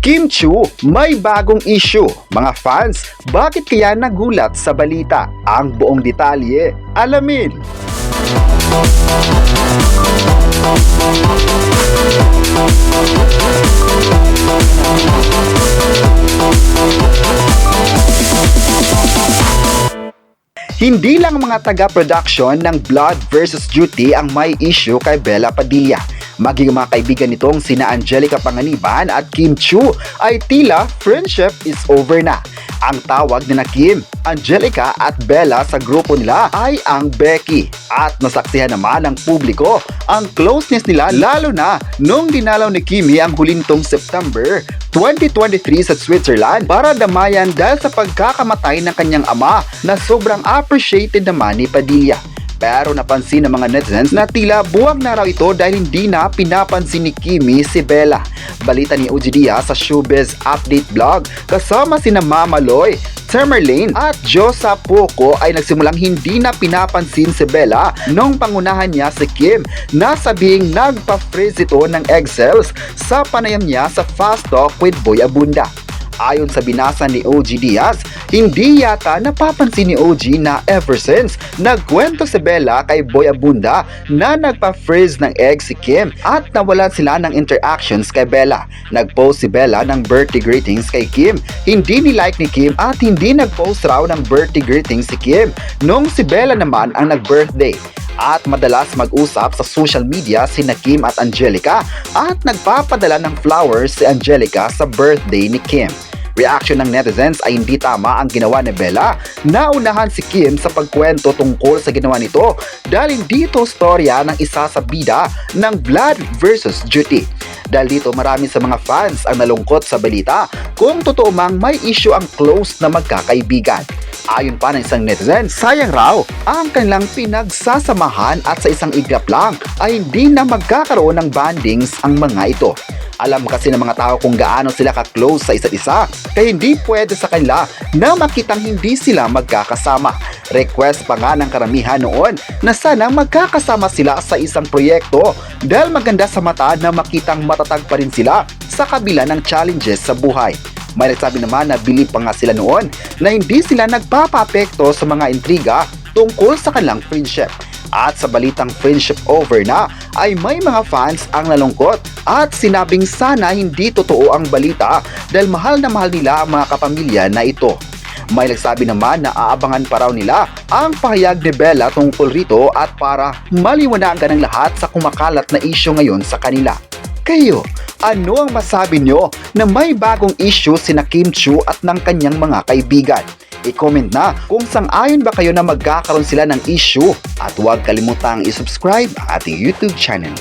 Kim Chiu, may bagong issue. Mga fans, bakit kaya nagulat sa balita? Ang buong detalye, alamin. Hindi lang mga taga-production ng Blood vs. Duty ang may issue kay Bella Padilla. Maging mga kaibigan nitong sina Angelica Panganiban at Kim Chiu ay tila friendship is over na. Ang tawag ni na Kim, Angelica at Bella sa grupo nila ay ang Becky. At nasaksihan naman ng publiko ang closeness nila lalo na nung dinalaw ni Kimi ang huling nitong September 2023 sa Switzerland para damayan dahil sa pagkakamatay ng kanyang ama na sobrang appreciated naman ni Padilla. Pero napansin ng mga netizens na tila buwag na raw ito dahil hindi na pinapansin ni Kimi si Bella. Balita ni OG Diaz sa Showbiz Update Vlog kasama sina Mama Loy, Tamerlane at Josa Poco ay nagsimulang hindi na pinapansin si Bella nung pangunahan niya si Kim na sabihing nagpa-freeze ito ng egg cells sa panayam niya sa Fast Talk with Boy Abunda. Ayon sa binasa ni OG Diaz, hindi yata napapansin ni OG na ever since nagkwento si Bella kay Boy Abunda na nagpa-freeze ng egg si Kim at nawalan sila ng interactions kay Bella. Nag-post si Bella ng birthday greetings kay Kim, hindi ni-like ni Kim at hindi nag-post raw ng birthday greetings si Kim nung si Bella naman ang nag-birthday. At madalas mag-usap sa social media sina Kim at Angelica at nagpapadala ng flowers si Angelica sa birthday ni Kim. Reaction ng netizens ay hindi tama ang ginawa ni Bella. Naunahan si Kim sa pagkwento tungkol sa ginawa nito dahil hindi ito storya ng isa sa bida ng Blood vs. Duty. Dahil dito marami sa mga fans ang nalungkot sa balita kung totoo mang may issue ang close na magkakaibigan. Ayon pa ng isang netizen, sayang raw ang kanilang pinagsasamahan at sa isang iglap lang ay hindi na magkakaroon ng bandings ang mga ito. Alam kasi ng mga tao kung gaano sila ka-close sa isa't isa, kaya hindi pwede sa kanila na makitang hindi sila magkakasama. Request pa nga ng karamihan noon na sana magkakasama sila sa isang proyekto dahil maganda sa mata na makitang matatag pa rin sila sa kabila ng challenges sa buhay. May nagsabi naman na believe pa nga sila noon na hindi sila nagpapapekto sa mga intriga tungkol sa kanilang friendship. At sa balitang friendship over na ay may mga fans ang nalungkot at sinabing sana hindi totoo ang balita dahil mahal na mahal nila ang mga kapamilya na ito. May nagsabi naman na aabangan pa raw nila ang pahayag ni Bella tungkol rito at para maliwanagan ng lahat sa kumakalat na issue ngayon sa kanila. Kayo, ano ang masabi nyo na may bagong issue sina Kim Chiu at ng kanyang mga kaibigan? I-comment na kung sang-ayon ba kayo na magkakaroon sila ng issue at huwag kalimutang i-subscribe ang ating YouTube channel.